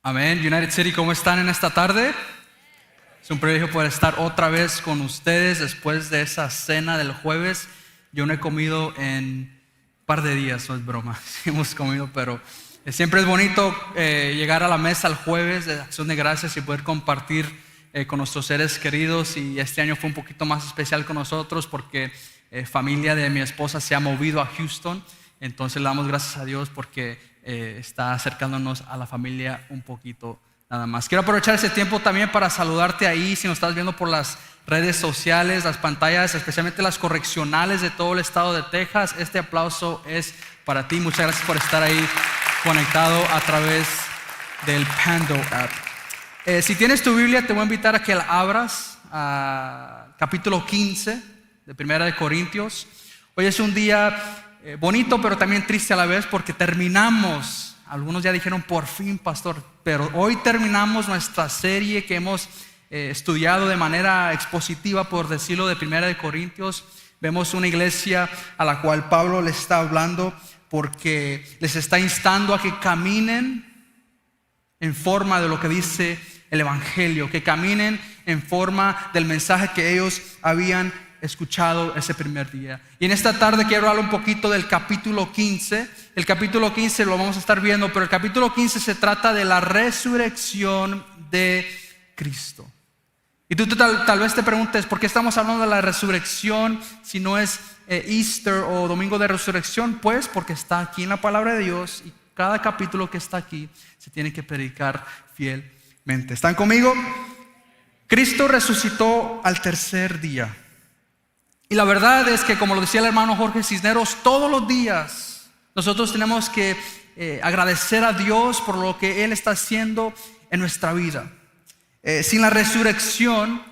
Amén. United City, ¿cómo están en esta tarde? Es un privilegio poder estar otra vez con ustedes después de esa cena del jueves. Yo no he comido en un par de días, no es broma, sí hemos comido, pero siempre es bonito llegar a la mesa el jueves de acción de gracias y poder compartir con nuestros seres queridos. Y este año fue un poquito más especial con nosotros porque familia de mi esposa se ha movido a Houston. Entonces le damos gracias a Dios porque está acercándonos a la familia un poquito nada más. Quiero aprovechar ese tiempo también para saludarte ahí, si nos estás viendo por las redes sociales, las pantallas, especialmente las correccionales de todo el estado de Texas. Este aplauso es para ti. Muchas gracias por estar ahí conectado a través del Pando app. Si tienes tu Biblia, te voy a invitar a que la abras a capítulo 15 de Primera de Corintios. Hoy es un día bonito, pero también triste a la vez, porque terminamos, algunos ya dijeron por fin, pastor, pero hoy terminamos nuestra serie que hemos estudiado de manera expositiva, por decirlo, de Primera de Corintios. Vemos una iglesia a la cual Pablo les está hablando porque les está instando a que caminen en forma de lo que dice el Evangelio, que caminen en forma del mensaje que ellos habían escuchado ese primer día. Y en esta tarde quiero hablar un poquito del capítulo 15. El capítulo 15 lo vamos a estar viendo, pero el capítulo 15 se trata de la resurrección de Cristo. Y tú tal vez te preguntes, ¿por qué estamos hablando de la resurrección si no es Easter o Domingo de Resurrección? Pues porque está aquí en la palabra de Dios y cada capítulo que está aquí se tiene que predicar fielmente. ¿Están conmigo? Cristo resucitó al tercer día. Y la verdad es que, como lo decía el hermano Jorge Cisneros, todos los días nosotros tenemos que agradecer a Dios por lo que Él está haciendo en nuestra vida. Sin la resurrección,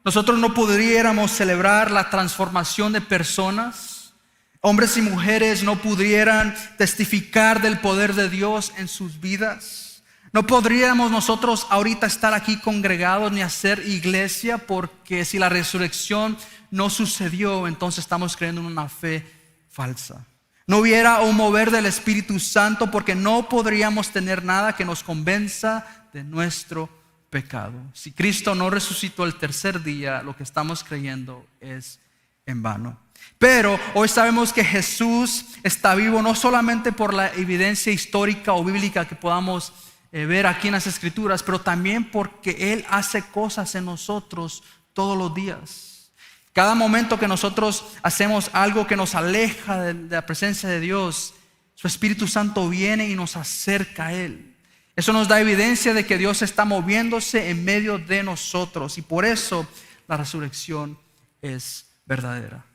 nosotros no podríamos celebrar la transformación de personas. Hombres y mujeres no pudieran testificar del poder de Dios en sus vidas. No podríamos nosotros ahorita estar aquí congregados ni hacer iglesia, porque si la resurrección no sucedió, entonces estamos creyendo en una fe falsa. No hubiera un mover del Espíritu Santo, porque no podríamos tener nada que nos convenza de nuestro pecado. Si Cristo no resucitó el tercer día, lo que estamos creyendo es en vano. Pero hoy sabemos que Jesús está vivo, no solamente por la evidencia histórica o bíblica que podamos ver aquí en las Escrituras, pero también porque Él hace cosas en nosotros todos los días. Cada momento que nosotros hacemos algo que nos aleja de la presencia de Dios, su Espíritu Santo viene y nos acerca a Él. Eso nos da evidencia de que Dios está moviéndose en medio de nosotros, y por eso la resurrección es verdadera.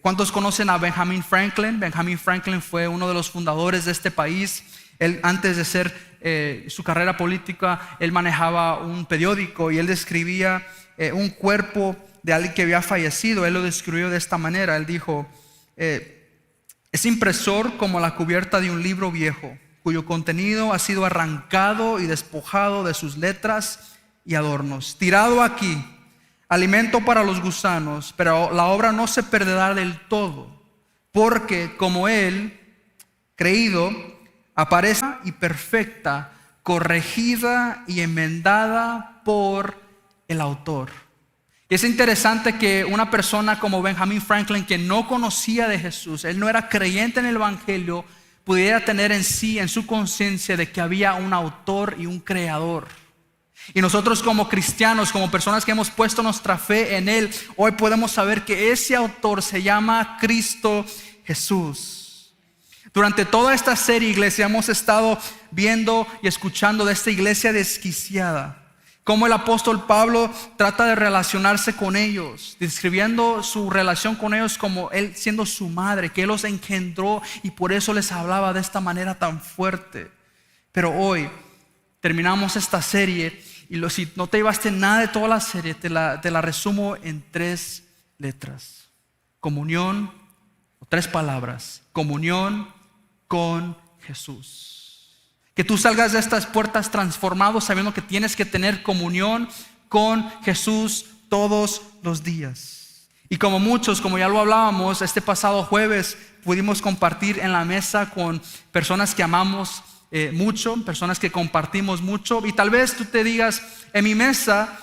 ¿Cuántos conocen a Benjamin Franklin? Benjamin Franklin fue uno de los fundadores de este país. Él, antes de hacer su carrera política, él manejaba un periódico y él describía un cuerpo de alguien que había fallecido. Él lo describió de esta manera. Él dijo: es impresor como la cubierta de un libro viejo, cuyo contenido ha sido arrancado y despojado de sus letras y adornos, tirado aquí, alimento para los gusanos, pero la obra no se perderá del todo, porque como él, creído, aparece y perfecta, corregida y enmendada por el autor. Y es interesante que una persona como Benjamin Franklin, que no conocía de Jesús, él no era creyente en el Evangelio, pudiera tener en sí, en su conciencia, de que había un autor y un creador. Y nosotros como cristianos, como personas que hemos puesto nuestra fe en Él, hoy podemos saber que ese autor se llama Cristo Jesús. Durante toda esta serie, iglesia, hemos estado viendo y escuchando de esta iglesia desquiciada, cómo el apóstol Pablo trata de relacionarse con ellos, describiendo su relación con ellos como él siendo su madre, que él los engendró y por eso les hablaba de esta manera tan fuerte. Pero hoy terminamos esta serie y si no te llevaste nada de toda la serie, te la resumo en 3 letras. Comunión, o 3 palabras: comunión con Jesús. Que tú salgas de estas puertas transformado, sabiendo que tienes que tener comunión con Jesús todos los días. Y como muchos, como ya lo hablábamos este pasado jueves, pudimos compartir en la mesa con personas que amamos mucho, personas que compartimos mucho. Y tal vez tú te digas, en mi mesa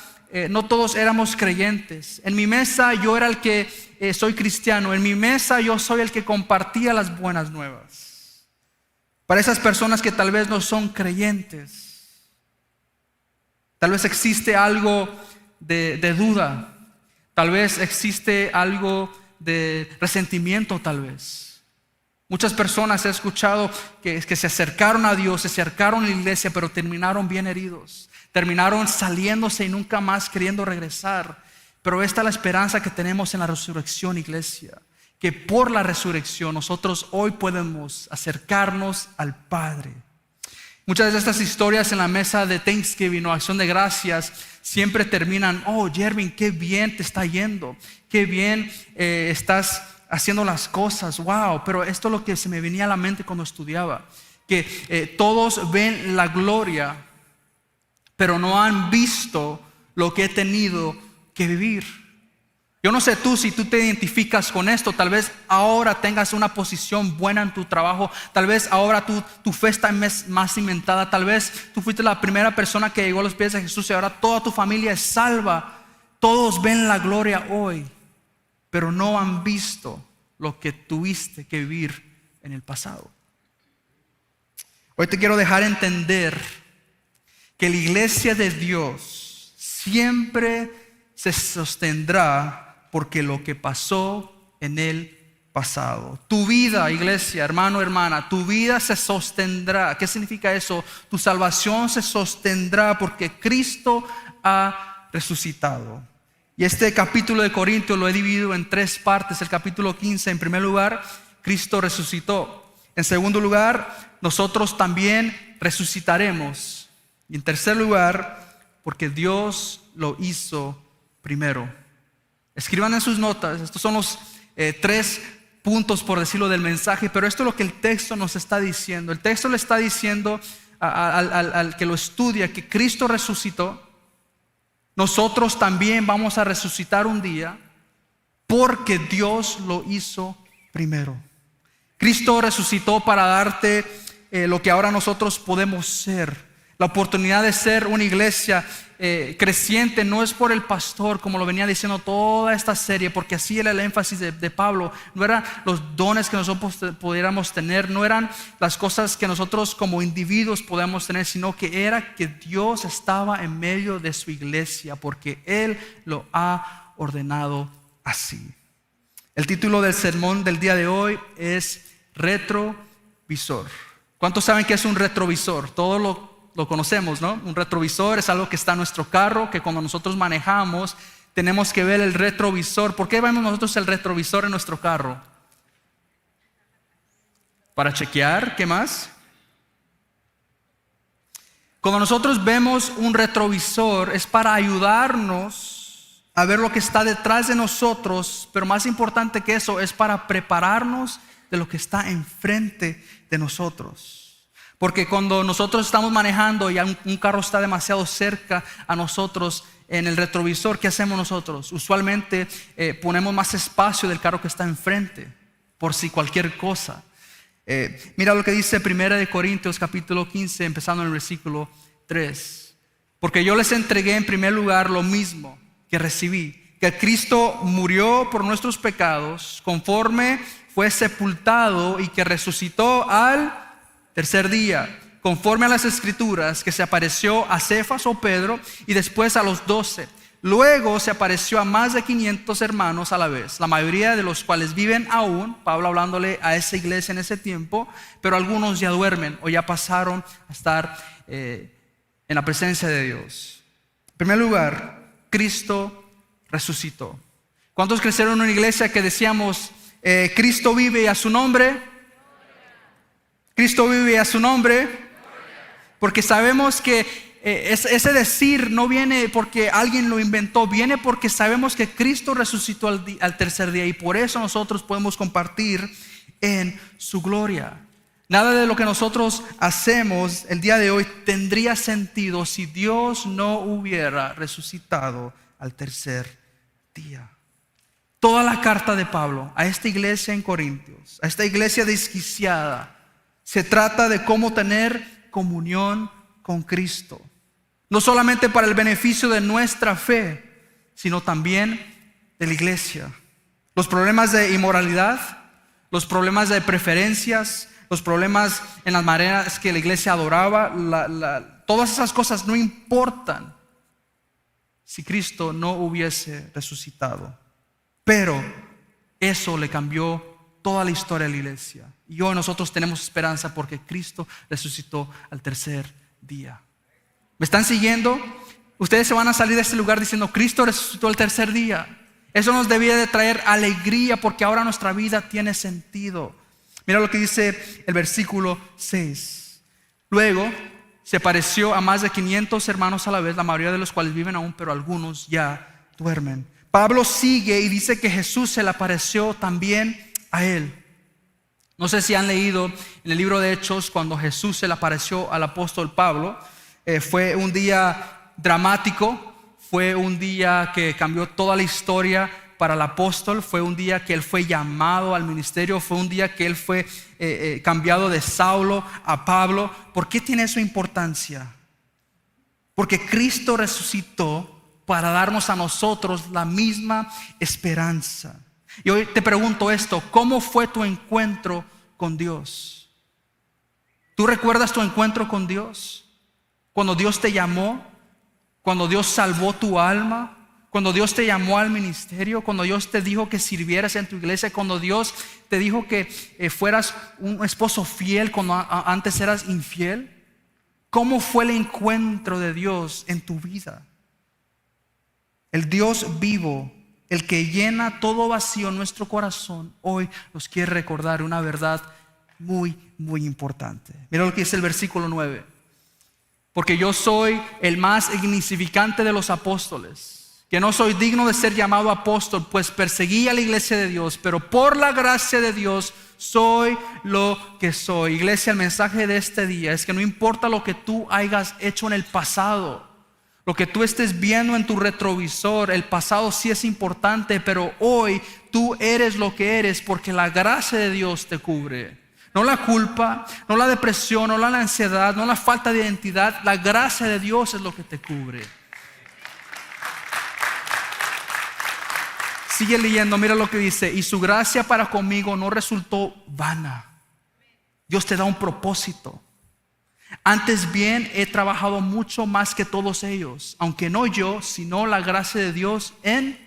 no todos éramos creyentes. En mi mesa yo era el que soy cristiano. En mi mesa yo soy el que compartía las buenas nuevas. Para esas personas que tal vez no son creyentes, tal vez existe algo de duda. Tal vez existe algo de resentimiento, tal vez. Muchas personas he escuchado que se acercaron a Dios, se acercaron a la iglesia, pero terminaron bien heridos. Terminaron saliéndose y nunca más queriendo regresar. Pero esta es la esperanza que tenemos en la resurrección, iglesia. Que por la resurrección nosotros hoy podemos acercarnos al Padre. Muchas de estas historias en la mesa de Thanksgiving o Acción de Gracias siempre terminan, oh Jervin, qué bien te está yendo, qué bien estás haciendo las cosas, wow. Pero esto es lo que se me venía a la mente cuando estudiaba, que todos ven la gloria, pero no han visto lo que he tenido que vivir. Yo no sé tú si tú te identificas con esto. Tal vez ahora tengas una posición buena en tu trabajo. Tal vez ahora tu fe está más cimentada. Tal vez tú fuiste la primera persona que llegó a los pies de Jesús y ahora toda tu familia es salva. Todos ven la gloria hoy, pero no han visto lo que tuviste que vivir en el pasado. Hoy te quiero dejar entender que la iglesia de Dios siempre se sostendrá porque lo que pasó en el pasado. Tu vida, iglesia, hermano, hermana, tu vida se sostendrá. ¿Qué significa eso? Tu salvación se sostendrá porque Cristo ha resucitado. Y este capítulo de Corintios lo he dividido en 3 partes. El capítulo 15, en primer lugar, Cristo resucitó. En segundo lugar, nosotros también resucitaremos. Y en tercer lugar, porque Dios lo hizo primero. Escriban en sus notas, estos son los 3 puntos, por decirlo, del mensaje, pero esto es lo que el texto nos está diciendo. El texto le está diciendo al que lo estudia que Cristo resucitó. Nosotros también vamos a resucitar un día porque Dios lo hizo primero. Cristo resucitó para darte lo que ahora nosotros podemos ser. La oportunidad de ser una iglesia creciente no es por el pastor, como lo venía diciendo toda esta serie, porque así era el énfasis de Pablo. No eran los dones que nosotros pudiéramos tener, no eran las cosas que nosotros como individuos podemos tener, sino que era que Dios estaba en medio de su iglesia, porque Él lo ha ordenado así. El título del sermón del día de hoy es Retrovisor. ¿Cuántos saben qué es un retrovisor? Todos lo conocemos, ¿no? Un retrovisor es algo que está en nuestro carro, que cuando nosotros manejamos tenemos que ver el retrovisor. ¿Por qué vemos nosotros el retrovisor en nuestro carro? Para chequear, ¿qué más? Cuando nosotros vemos un retrovisor es para ayudarnos a ver lo que está detrás de nosotros, pero más importante que eso es para prepararnos de lo que está enfrente de nosotros. Porque cuando nosotros estamos manejando y un carro está demasiado cerca a nosotros en el retrovisor, ¿qué hacemos nosotros? Usualmente ponemos más espacio del carro que está enfrente, por si cualquier cosa. Mira lo que dice 1 Corintios capítulo 15, empezando en el versículo 3. Porque yo les entregué en primer lugar lo mismo que recibí, que Cristo murió por nuestros pecados, conforme fue sepultado y que resucitó al tercer día, conforme a las escrituras, que se apareció a Cefas o Pedro y después a los 12. Luego se apareció a más de 500 hermanos a la vez, la mayoría de los cuales viven aún, Pablo hablándole a esa iglesia en ese tiempo, pero algunos ya duermen o ya pasaron a estar en la presencia de Dios. En primer lugar, Cristo resucitó. ¿Cuántos crecieron en una iglesia que decíamos, Cristo vive y a su nombre? Cristo vive a su nombre, porque sabemos que ese decir no viene porque alguien lo inventó, viene porque sabemos que Cristo resucitó al tercer día y por eso nosotros podemos compartir en su gloria. Nada de lo que nosotros hacemos el día de hoy tendría sentido si Dios no hubiera resucitado al tercer día. Toda la carta de Pablo a esta iglesia en Corintios, a esta iglesia desquiciada, se trata de cómo tener comunión con Cristo. No solamente para el beneficio de nuestra fe, sino también de la iglesia. Los problemas de inmoralidad, los problemas de preferencias, los problemas en las maneras que la iglesia adoraba, todas esas cosas no importan si Cristo no hubiese resucitado. Pero eso le cambió toda la historia de la iglesia. Y hoy nosotros tenemos esperanza porque Cristo resucitó al tercer día. ¿Me están siguiendo? Ustedes se van a salir de este lugar diciendo: Cristo resucitó al tercer día. Eso nos debía de traer alegría porque ahora nuestra vida tiene sentido. Mira lo que dice el versículo 6. Luego se apareció a más de 500 hermanos a la vez, la mayoría de los cuales viven aún, pero algunos ya duermen. Pablo sigue y dice que Jesús se le apareció también a él. No sé si han leído en el libro de Hechos cuando Jesús se le apareció al apóstol Pablo. Fue un día dramático, fue un día que cambió toda la historia para el apóstol, fue un día que él fue llamado al ministerio, fue un día que él fue cambiado de Saulo a Pablo. ¿Por qué tiene eso importancia? Porque Cristo resucitó para darnos a nosotros la misma esperanza. Y hoy te pregunto esto: ¿cómo fue tu encuentro con Dios? ¿Tú recuerdas tu encuentro con Dios? Cuando Dios te llamó, cuando Dios salvó tu alma, cuando Dios te llamó al ministerio, cuando Dios te dijo que sirvieras en tu iglesia, cuando Dios te dijo que fueras un esposo fiel cuando antes eras infiel. ¿Cómo fue el encuentro de Dios en tu vida? El Dios vivo, el que llena todo vacío en nuestro corazón, hoy nos quiere recordar una verdad muy, muy importante. Mira lo que dice el versículo 9. Porque yo soy el más insignificante de los apóstoles, que no soy digno de ser llamado apóstol, pues perseguí a la iglesia de Dios, pero por la gracia de Dios soy lo que soy. Iglesia, el mensaje de este día es que no importa lo que tú hayas hecho en el pasado, lo que tú estés viendo en tu retrovisor, el pasado sí es importante, pero hoy tú eres lo que eres porque la gracia de Dios te cubre. No la culpa, no la depresión, no la ansiedad, no la falta de identidad. La gracia de Dios es lo que te cubre. Sigue leyendo, mira lo que dice: y su gracia para conmigo no resultó vana. Dios te da un propósito. Antes bien he trabajado mucho más que todos ellos, aunque no yo, sino la gracia de Dios en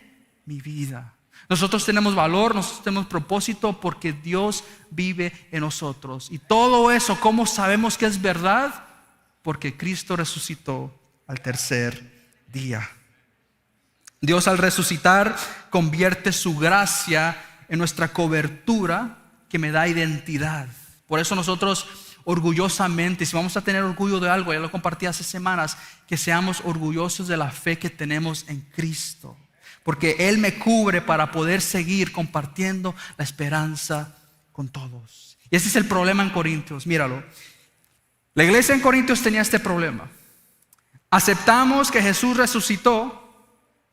mi vida. Nosotros tenemos valor, nosotros tenemos propósito porque Dios vive en nosotros. Y todo eso, ¿cómo sabemos que es verdad? Porque Cristo resucitó al tercer día. Dios, al resucitar, convierte su gracia en nuestra cobertura que me da identidad. Por eso nosotros orgullosamente, si vamos a tener orgullo de algo, ya lo compartí hace semanas, que seamos orgullosos de la fe que tenemos en Cristo. Porque Él me cubre para poder seguir compartiendo la esperanza con todos. Y ese es el problema en Corintios, míralo. La iglesia en Corintios tenía este problema. Aceptamos que Jesús resucitó,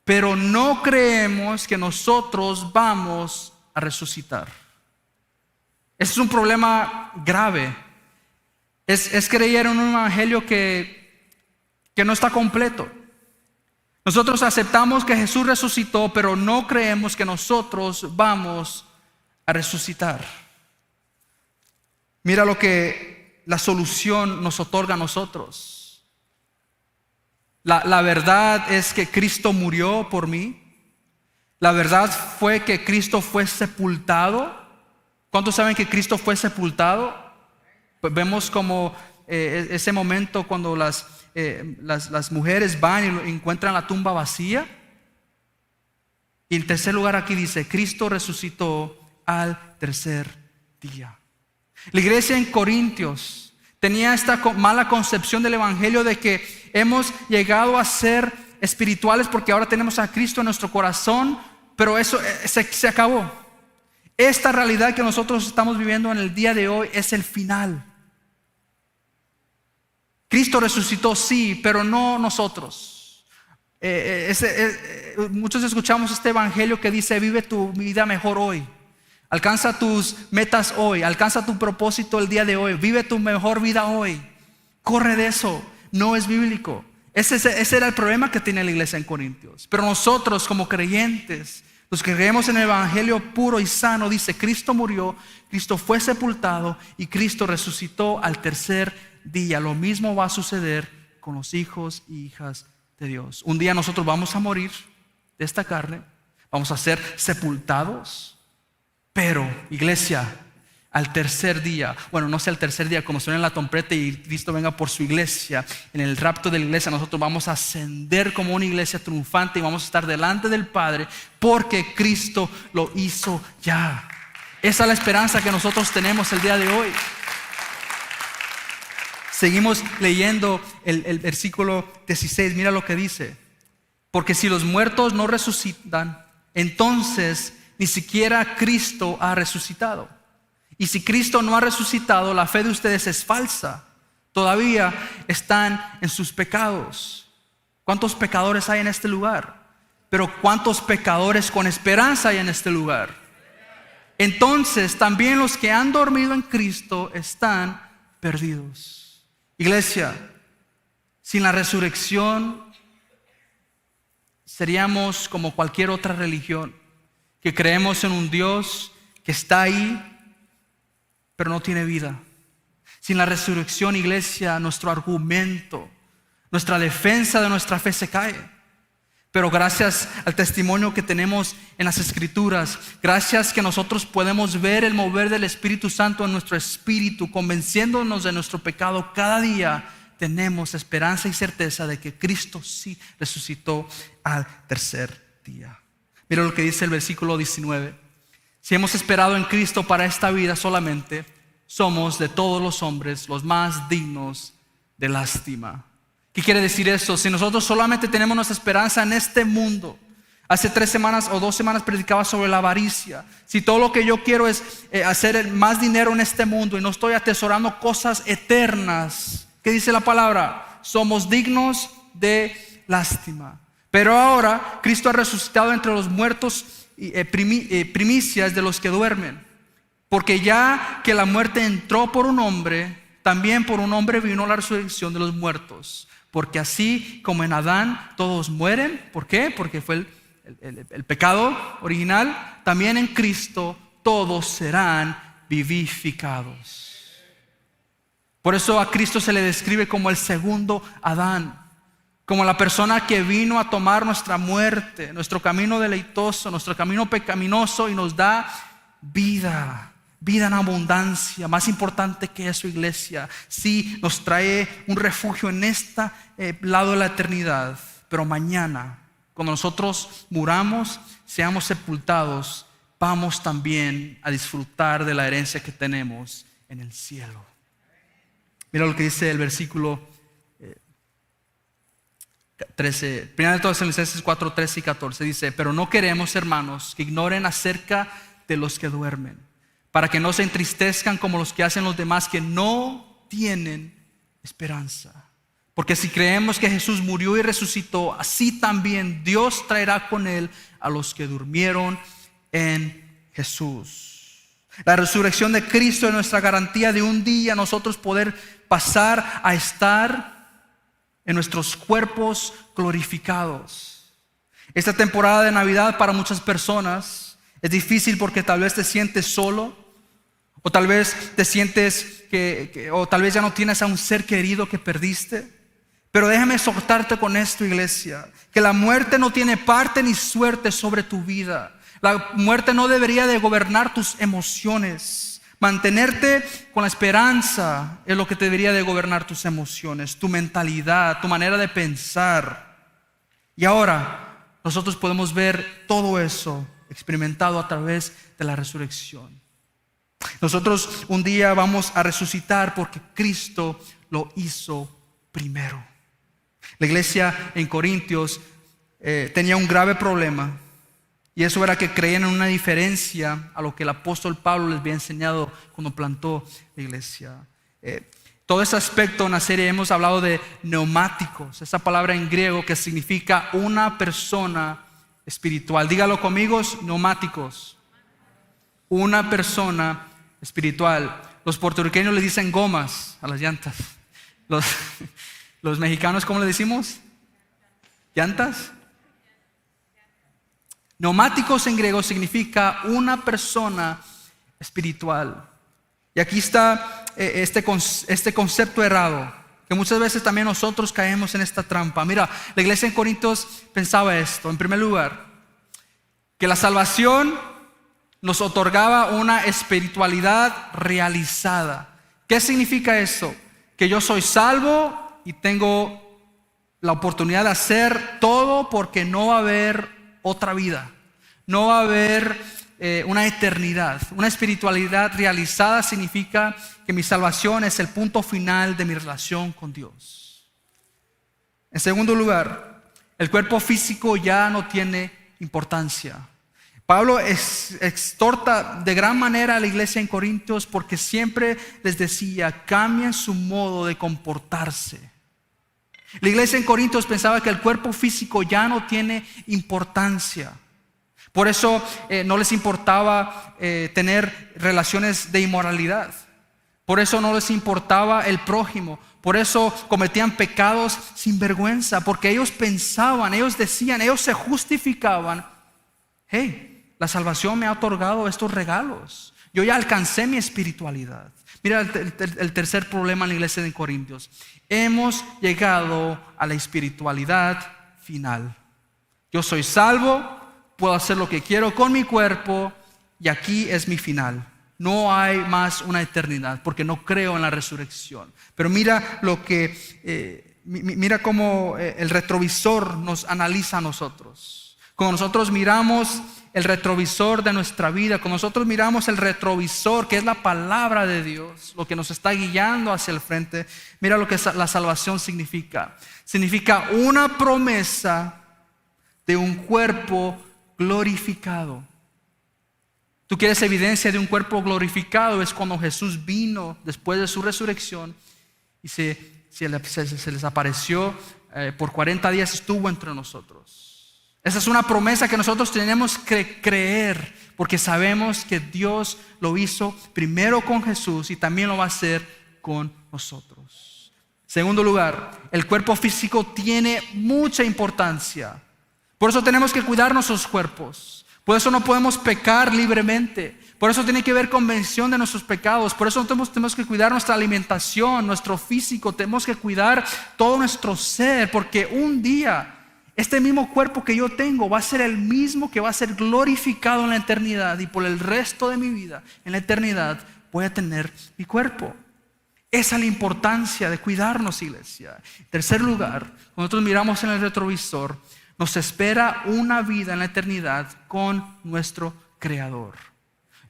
pero no creemos que nosotros vamos a resucitar. Ese es un problema grave. Es creer en un evangelio que no está completo. Nosotros aceptamos que Jesús resucitó, pero no creemos que nosotros vamos a resucitar. Mira lo que la solución nos otorga a nosotros. La verdad es que Cristo murió por mí. La verdad fue que Cristo fue sepultado. ¿Cuántos saben que Cristo fue sepultado? Pues vemos como ese momento cuando las mujeres van y encuentran la tumba vacía. Y en tercer lugar aquí dice: Cristo resucitó al tercer día. La iglesia en Corintios tenía esta mala concepción del evangelio de que hemos llegado a ser espirituales porque ahora tenemos a Cristo en nuestro corazón, pero eso se acabó. Esta realidad que nosotros estamos viviendo en el día de hoy es el final. Cristo resucitó, sí, pero no nosotros. Muchos escuchamos este evangelio que dice: vive tu vida mejor hoy. Alcanza tus metas hoy. Alcanza tu propósito el día de hoy. Vive tu mejor vida hoy. Corre de eso, no es bíblico. Ese era el problema que tenía la iglesia en Corintios. Pero nosotros como creyentes, los que creemos en el evangelio puro y sano, dice: Cristo murió, Cristo fue sepultado y Cristo resucitó al tercer día. Lo mismo va a suceder con los hijos y hijas de Dios. Un día nosotros vamos a morir de esta carne, vamos a ser sepultados, pero iglesia, al tercer día, bueno, no sé al tercer día, como suena en la trompeta y Cristo venga por su iglesia, en el rapto de la iglesia, nosotros vamos a ascender como una iglesia triunfante y vamos a estar delante del Padre, porque Cristo lo hizo ya. Esa es la esperanza que nosotros tenemos el día de hoy. Seguimos leyendo el versículo 16, mira lo que dice: porque si los muertos no resucitan, entonces ni siquiera Cristo ha resucitado. Y si Cristo no ha resucitado, la fe de ustedes es falsa. Todavía están en sus pecados. ¿Cuántos pecadores hay en este lugar? Pero ¿cuántos pecadores con esperanza hay en este lugar? Entonces también los que han dormido en Cristo están perdidos. Iglesia, sin la resurrección seríamos como cualquier otra religión, que creemos en un Dios que está ahí, pero no tiene vida. Sin la resurrección, iglesia, nuestro argumento, nuestra defensa de nuestra fe se cae. Pero gracias al testimonio que tenemos en las Escrituras, gracias que nosotros podemos ver el mover del Espíritu Santo en nuestro espíritu, convenciéndonos de nuestro pecado cada día, tenemos esperanza y certeza de que Cristo sí resucitó al tercer día. Mira lo que dice el versículo 19. Si hemos esperado en Cristo para esta vida solamente, somos de todos los hombres los más dignos de lástima. ¿Qué quiere decir eso? Si nosotros solamente tenemos nuestra esperanza en este mundo. Hace 3 semanas o 2 semanas predicaba sobre la avaricia. Si todo lo que yo quiero es hacer más dinero en este mundo y no estoy atesorando cosas eternas, ¿qué dice la palabra? Somos dignos de lástima. Pero ahora Cristo ha resucitado entre los muertos, primicias de los que duermen. Porque ya que la muerte entró por un hombre, también por un hombre vino la resurrección de los muertos. Porque así como en Adán todos mueren, ¿por qué? Porque fue el pecado original. También en Cristo todos serán vivificados. Por eso a Cristo se le describe como el segundo Adán, como la persona que vino a tomar nuestra muerte, nuestro camino deleitoso, nuestro camino pecaminoso, y nos da vida, vida en abundancia. Más importante que eso, iglesia, sí nos trae un refugio en este lado de la eternidad. Pero mañana, cuando nosotros muramos, seamos sepultados, vamos también a disfrutar de la herencia que tenemos en el cielo. Mira lo que dice el versículo 13, Primera de Tesalonicenses 4, 13 y 14 dice: pero no queremos, hermanos, que ignoren acerca de los que duermen, para que no se entristezcan como los que hacen los demás, que no tienen esperanza. Porque si creemos que Jesús murió y resucitó, así también Dios traerá con él a los que durmieron en Jesús. La resurrección de Cristo es nuestra garantía de un día nosotros poder pasar a estar en nuestros cuerpos glorificados. Esta temporada de Navidad para muchas personas es difícil porque tal vez te sientes solo, o tal vez te sientes o tal vez ya no tienes a un ser querido que perdiste. Pero déjame exhortarte con esto, iglesia, que la muerte no tiene parte ni suerte sobre tu vida. La muerte no debería de gobernar tus emociones. Mantenerte con la esperanza es lo que debería de gobernar tus emociones, tu mentalidad, tu manera de pensar. Y ahora nosotros podemos ver todo eso experimentado a través de la resurrección. Nosotros un día vamos a resucitar porque Cristo lo hizo primero. La iglesia en Corintios tenía un grave problema. Y eso era que creían en una diferencia a lo que el apóstol Pablo les había enseñado cuando plantó la iglesia. Todo ese aspecto en la serie hemos hablado de neumáticos, esa palabra en griego que significa una persona espiritual. Dígalo conmigo, neumáticos. Una persona espiritual. Los puertorriqueños le dicen gomas a las llantas. Los, los mexicanos, ¿cómo le decimos? ¿Llantas? Neumáticos en griego significa una persona espiritual. Y aquí está este concepto errado, que muchas veces también nosotros caemos en esta trampa. Mira, la iglesia en Corintios pensaba esto. En primer lugar, que la salvación nos otorgaba una espiritualidad realizada. ¿Qué significa eso? Que yo soy salvo y tengo la oportunidad de hacer todo porque no va a haber otra vida. No va a haber una eternidad. Una espiritualidad realizada significa que mi salvación es el punto final de mi relación con Dios. En segundo lugar, el cuerpo físico ya no tiene importancia. Pablo exhorta de gran manera a la iglesia en Corintios porque siempre les decía: cambien su modo de comportarse. La iglesia en Corintios pensaba que el cuerpo físico ya no tiene importancia. Por eso no les importaba tener relaciones de inmoralidad. Por eso no les importaba el prójimo. Por eso cometían pecados sin vergüenza. Porque ellos pensaban, ellos decían, ellos se justificaban: hey, la salvación me ha otorgado estos regalos. Yo ya alcancé mi espiritualidad. Mira el tercer problema en la iglesia de Corintios. Hemos llegado a la espiritualidad final. Yo soy salvo, puedo hacer lo que quiero con mi cuerpo y aquí es mi final. No hay más una eternidad porque no creo en la resurrección. Pero mira mira cómo el retrovisor nos analiza a nosotros. Cuando nosotros miramos el retrovisor de nuestra vida, cuando nosotros miramos el retrovisor que es la palabra de Dios, lo que nos está guiando hacia el frente, mira lo que la salvación significa. Significa una promesa de un cuerpo glorificado. Tú quieres evidencia de un cuerpo glorificado, es cuando Jesús vino después de su resurrección y se les apareció por 40 días, estuvo entre nosotros. Esa es una promesa que nosotros tenemos que creer, porque sabemos que Dios lo hizo primero con Jesús y también lo va a hacer con nosotros. Segundo lugar, el cuerpo físico tiene mucha importancia. Por eso tenemos que cuidar nuestros cuerpos. Por eso no podemos pecar libremente. Por eso tiene que haber convención de nuestros pecados. Por eso tenemos que cuidar nuestra alimentación, nuestro físico. Tenemos que cuidar todo nuestro ser. Porque un día este mismo cuerpo que yo tengo va a ser el mismo que va a ser glorificado en la eternidad. Y por el resto de mi vida, en la eternidad, voy a tener mi cuerpo. Esa es la importancia de cuidarnos, iglesia. En tercer lugar, cuando nosotros miramos en el retrovisor, nos espera una vida en la eternidad con nuestro Creador.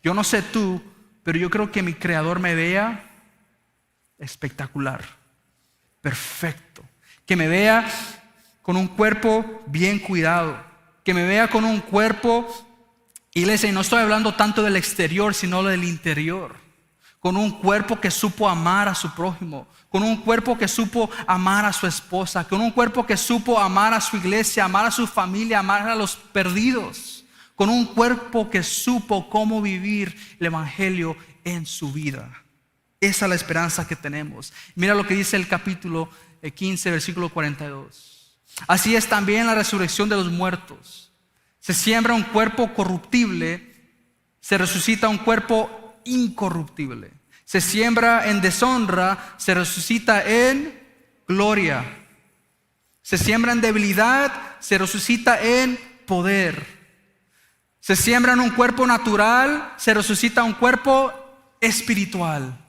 Yo no sé tú, pero yo creo que mi Creador me vea espectacular, perfecto. Que me vea con un cuerpo bien cuidado. Que me vea con un cuerpo, iglesia, y no estoy hablando tanto del exterior, sino del interior. Con un cuerpo que supo amar a su prójimo. Con un cuerpo que supo amar a su esposa. Con un cuerpo que supo amar a su iglesia, amar a su familia, amar a los perdidos. Con un cuerpo que supo cómo vivir el evangelio en su vida. Esa es la esperanza que tenemos. Mira lo que dice el capítulo 15, versículo 42. Así es también la resurrección de los muertos. Se siembra un cuerpo corruptible, se resucita un cuerpo incorruptible. Se siembra en deshonra, se resucita en gloria. Se siembra en debilidad, se resucita en poder. Se siembra en un cuerpo natural, se resucita un cuerpo espiritual.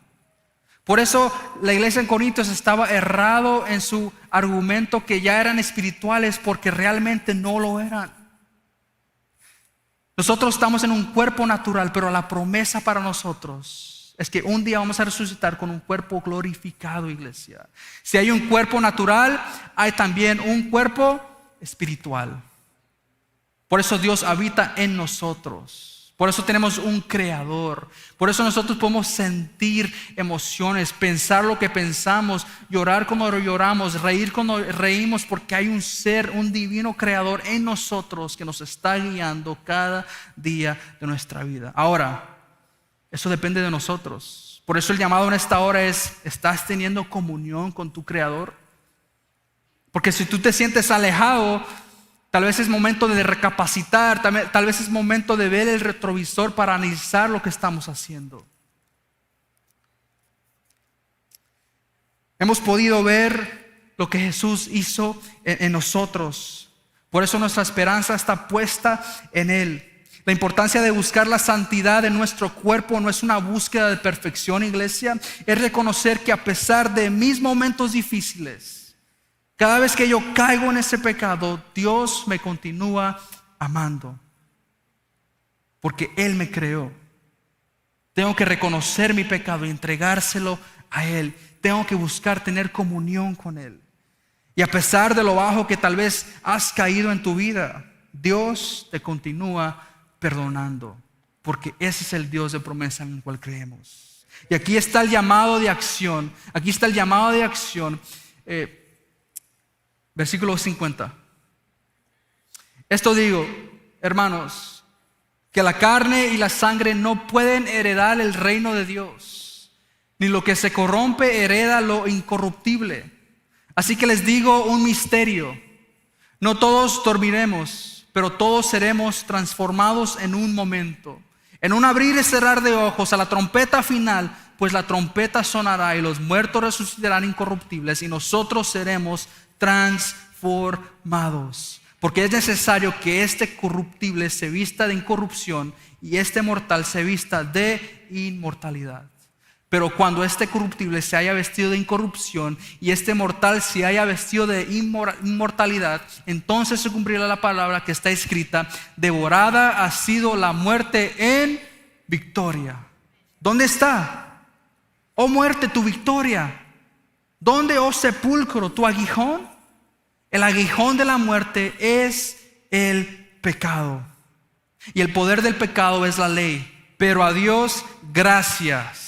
Por eso la iglesia en Corintios estaba errado en su argumento que ya eran espirituales porque realmente no lo eran. Nosotros estamos en un cuerpo natural, pero la promesa para nosotros es que un día vamos a resucitar con un cuerpo glorificado, iglesia. Si hay un cuerpo natural, hay también un cuerpo espiritual. Por eso Dios habita en nosotros. Por eso tenemos un creador. Por eso nosotros podemos sentir emociones, pensar lo que pensamos, llorar cuando lloramos, reír cuando reímos, porque hay un ser, un divino creador en nosotros que nos está guiando cada día de nuestra vida. Ahora, eso depende de nosotros, Por eso el llamado en esta hora es: ¿estás teniendo comunión con tu Creador? Porque si tú te sientes alejado, tal vez es momento de recapacitar, tal vez es momento de ver el retrovisor para analizar lo que estamos haciendo. Hemos podido ver lo que Jesús hizo en nosotros. Por eso nuestra esperanza está puesta en Él. La importancia de buscar la santidad en nuestro cuerpo no es una búsqueda de perfección, iglesia. Es reconocer que a pesar de mis momentos difíciles, cada vez que yo caigo en ese pecado, Dios me continúa amando. Porque Él me creó. Tengo que reconocer mi pecado y entregárselo a Él. Tengo que buscar tener comunión con Él. Y a pesar de lo bajo que tal vez has caído en tu vida, Dios te continúa perdonando, porque ese es el Dios de promesa en el cual creemos. Y aquí está el llamado de acción. Aquí está el llamado de acción. Versículo 50. Esto digo, hermanos, que la carne y la sangre no pueden heredar el reino de Dios, ni lo que se corrompe hereda lo incorruptible. Así que les digo un misterio: no todos dormiremos, pero todos seremos transformados en un momento, en un abrir y cerrar de ojos, a la trompeta final. Pues la trompeta sonará y los muertos resucitarán incorruptibles y nosotros seremos transformados. Porque es necesario que este corruptible se vista de incorrupción y este mortal se vista de inmortalidad. Pero cuando este corruptible se haya vestido de incorrupción y este mortal se haya vestido de inmortalidad, entonces se cumplirá la palabra que está escrita: devorada ha sido la muerte en victoria. ¿Dónde está, oh muerte, tu victoria? ¿Dónde, oh sepulcro, tu aguijón? El aguijón de la muerte es el pecado, y el poder del pecado es la ley. Pero a Dios gracias.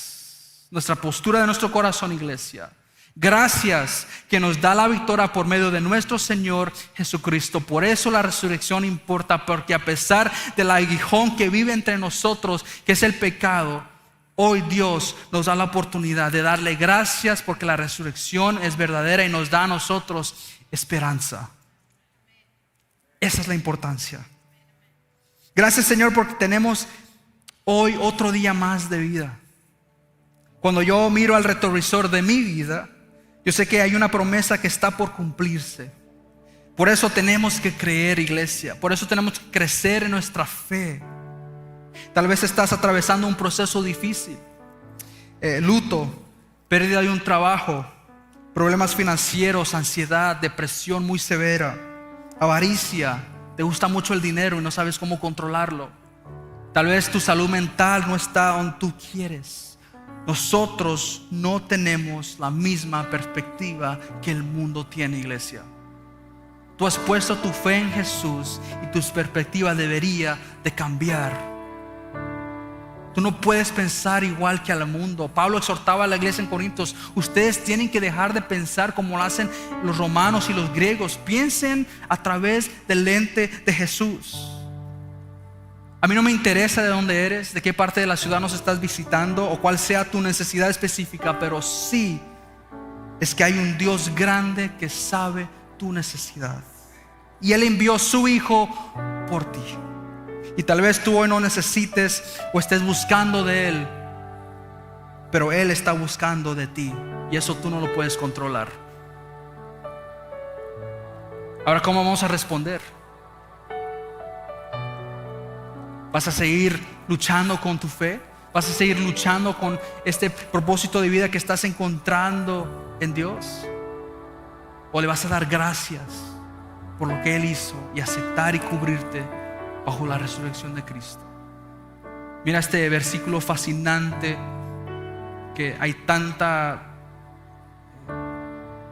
Nuestra postura de nuestro corazón, iglesia: gracias que nos da la victoria por medio de nuestro Señor Jesucristo. Por eso la resurrección importa, porque a pesar del aguijón que vive entre nosotros, que es el pecado, hoy Dios nos da la oportunidad de darle gracias, porque la resurrección es verdadera y nos da a nosotros esperanza. Esa es la importancia. Gracias, Señor, porque tenemos hoy otro día más de vida. Cuando yo miro al retrovisor de mi vida, yo sé que hay una promesa que está por cumplirse. Por eso tenemos que creer, iglesia. Por eso tenemos que crecer en nuestra fe. Tal vez estás atravesando un proceso difícil. Luto, pérdida de un trabajo, problemas financieros, ansiedad, depresión muy severa, avaricia. Te gusta mucho el dinero y no sabes cómo controlarlo. Tal vez tu salud mental no está donde tú quieres. Nosotros no tenemos la misma perspectiva que el mundo tiene, iglesia. Tú has puesto tu fe en Jesús y tu perspectiva debería de cambiar. Tú no puedes pensar igual que al mundo. Pablo exhortaba a la iglesia en Corintios: ustedes tienen que dejar de pensar como lo hacen los romanos y los griegos. Piensen a través del lente de Jesús. A mí no me interesa de dónde eres, de qué parte de la ciudad nos estás visitando o cuál sea tu necesidad específica, pero sí es que hay un Dios grande que sabe tu necesidad. Y Él envió a su Hijo por ti. Y tal vez tú hoy no necesites o estés buscando de Él, pero Él está buscando de ti, y eso tú no lo puedes controlar. Ahora, ¿cómo vamos a responder? ¿Vas a seguir luchando con tu fe? ¿Vas a seguir luchando con este propósito de vida que estás encontrando en Dios? ¿O le vas a dar gracias por lo que Él hizo y aceptar y cubrirte bajo la resurrección de Cristo? Mira este versículo fascinante, que hay tanta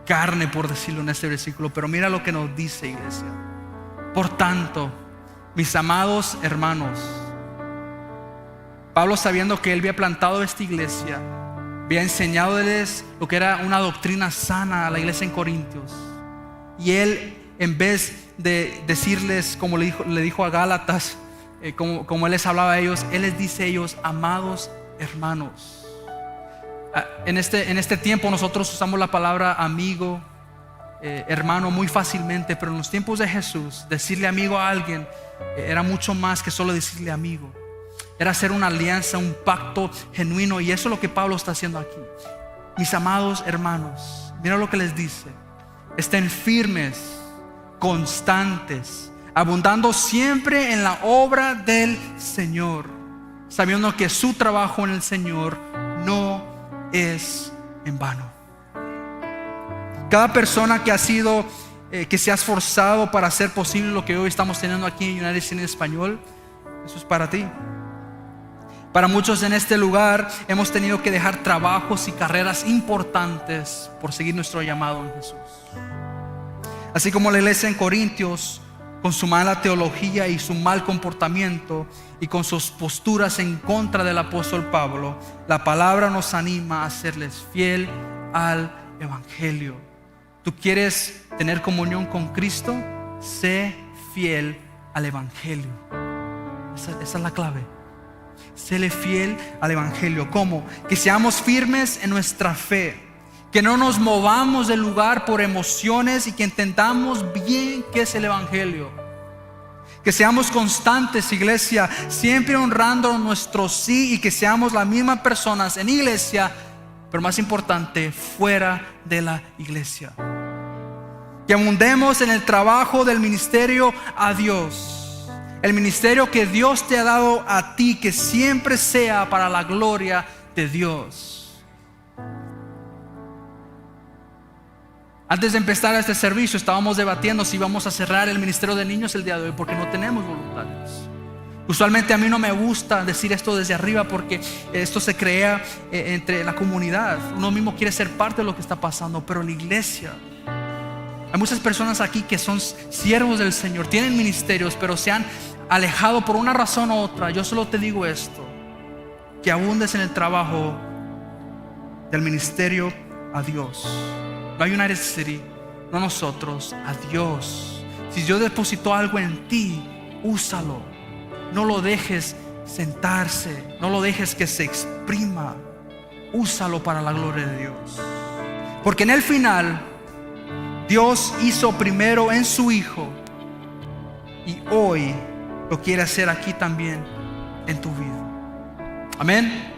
carne, por decirlo, en este versículo, pero mira lo que nos dice, iglesia. Por tanto, mis amados hermanos, Pablo, sabiendo que él había plantado esta iglesia, había enseñadoles lo que era una doctrina sana a la iglesia en Corintios, y él, en vez de decirles como le dijo a Gálatas, como él les hablaba a ellos, él les dice a ellos: amados hermanos. En este tiempo nosotros usamos la palabra amigo, hermano muy fácilmente, pero en los tiempos de Jesús, decirle amigo a alguien era mucho más que solo decirle amigo. Era hacer una alianza, un pacto genuino, y eso es lo que Pablo está haciendo aquí. Mis amados hermanos, mira lo que les dice: estén firmes, constantes, abundando siempre en la obra del Señor, sabiendo que su trabajo en el Señor no es en vano. Cada persona que se ha esforzado para hacer posible lo que hoy estamos teniendo aquí en United City en español, eso es para ti. Para muchos en este lugar hemos tenido que dejar trabajos y carreras importantes por seguir nuestro llamado en Jesús. Así como la iglesia en Corintios, con su mala teología y su mal comportamiento, y con sus posturas en contra del apóstol Pablo, la palabra nos anima a serles fiel al evangelio. ¿Tú quieres tener comunión con Cristo? Sé fiel al evangelio. Esa es la clave. Séle fiel al evangelio. ¿Cómo? Que seamos firmes en nuestra fe, que no nos movamos del lugar por emociones y que entendamos bien qué es el evangelio. Que seamos constantes, iglesia, siempre honrando nuestro sí, y que seamos las mismas personas en iglesia, pero más importante, fuera de la iglesia. Que abundemos en el trabajo del ministerio a Dios. El ministerio que Dios te ha dado a ti, que siempre sea para la gloria de Dios. Antes de empezar este servicio estábamos debatiendo si íbamos a cerrar el ministerio de niños el día de hoy, porque no tenemos voluntarios. Usualmente a mí no me gusta decir esto desde arriba, porque esto se crea entre la comunidad. Uno mismo quiere ser parte de lo que está pasando, pero la iglesia, hay muchas personas aquí que son siervos del Señor, tienen ministerios, pero se han alejado por una razón u otra. Yo solo te digo esto: que abundes en el trabajo del ministerio a Dios. No a United City, no a nosotros, a Dios. Si Dios depositó algo en ti, úsalo. No lo dejes sentarse, no lo dejes que se exprima. Úsalo para la gloria de Dios. Porque en el final, Dios hizo primero en su Hijo, y hoy lo quiere hacer aquí también en tu vida. Amén.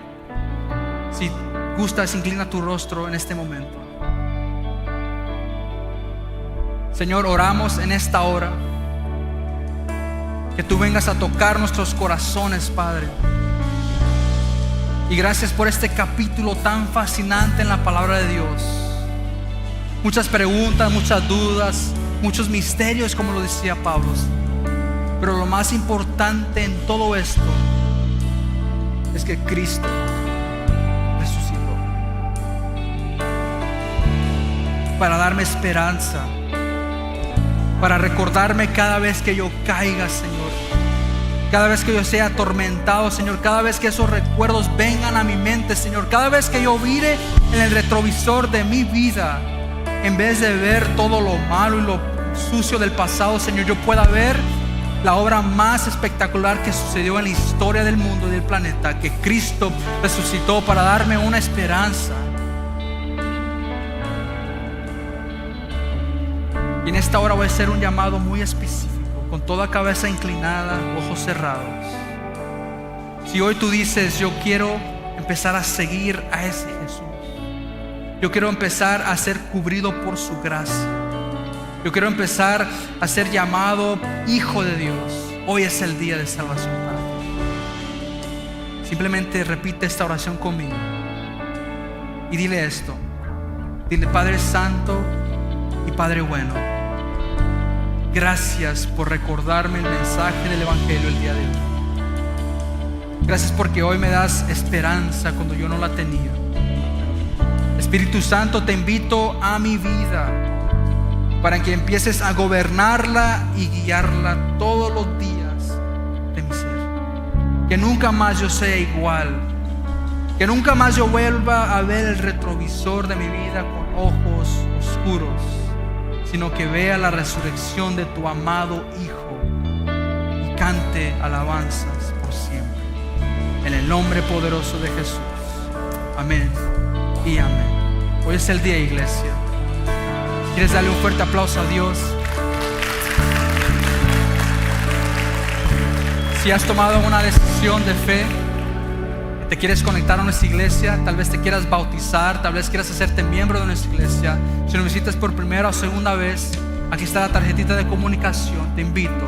Si gustas, inclina tu rostro en este momento. Señor, oramos en esta hora que tú vengas a tocar nuestros corazones, Padre. Y gracias por este capítulo tan fascinante en la palabra de Dios. Muchas preguntas, muchas dudas, muchos misterios, como lo decía Pablo. Pero lo más importante en todo esto es que Cristo resucitó para darme esperanza, para recordarme cada vez que yo caiga, Señor, cada vez que yo sea atormentado, Señor, cada vez que esos recuerdos vengan a mi mente, Señor, cada vez que yo mire en el retrovisor de mi vida, en vez de ver todo lo malo y lo sucio del pasado, Señor, yo pueda ver la obra más espectacular que sucedió en la historia del mundo y del planeta, que Cristo resucitó para darme una esperanza. Y en esta hora voy a hacer un llamado muy específico, con toda cabeza inclinada, ojos cerrados. Si hoy tú dices: yo quiero empezar a seguir a ese Jesús, yo quiero empezar a ser cubrido por su gracia, yo quiero empezar a ser llamado hijo de Dios, hoy es el día de salvación para ti. Simplemente repite esta oración conmigo y dile esto. Dile: Padre Santo y Padre bueno, gracias por recordarme el mensaje del evangelio el día de hoy. Gracias porque hoy me das esperanza cuando yo no la tenía. Espíritu Santo, te invito a mi vida para que empieces a gobernarla y guiarla todos los días de mi ser. Que nunca más yo sea igual, que nunca más yo vuelva a ver el retrovisor de mi vida con ojos oscuros, sino que vea la resurrección de tu amado Hijo y cante alabanzas por siempre. En el nombre poderoso de Jesús. Amén. y amén. Hoy es el día, iglesia. ¿Quieres darle un fuerte aplauso a Dios? Si has tomado una decisión de fe, te quieres conectar a nuestra iglesia, tal vez te quieras bautizar, tal vez quieras hacerte miembro de nuestra iglesia, si lo visitas por primera o segunda vez, aquí está la tarjetita de comunicación. Te invito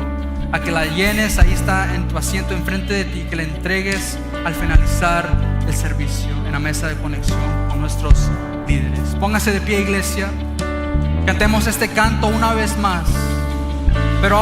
a que la llenes, ahí está en tu asiento enfrente de ti, que la entregues al finalizar el servicio en la mesa de conexión con nuestros líderes. Póngase de pie, iglesia. Cantemos este canto una vez más.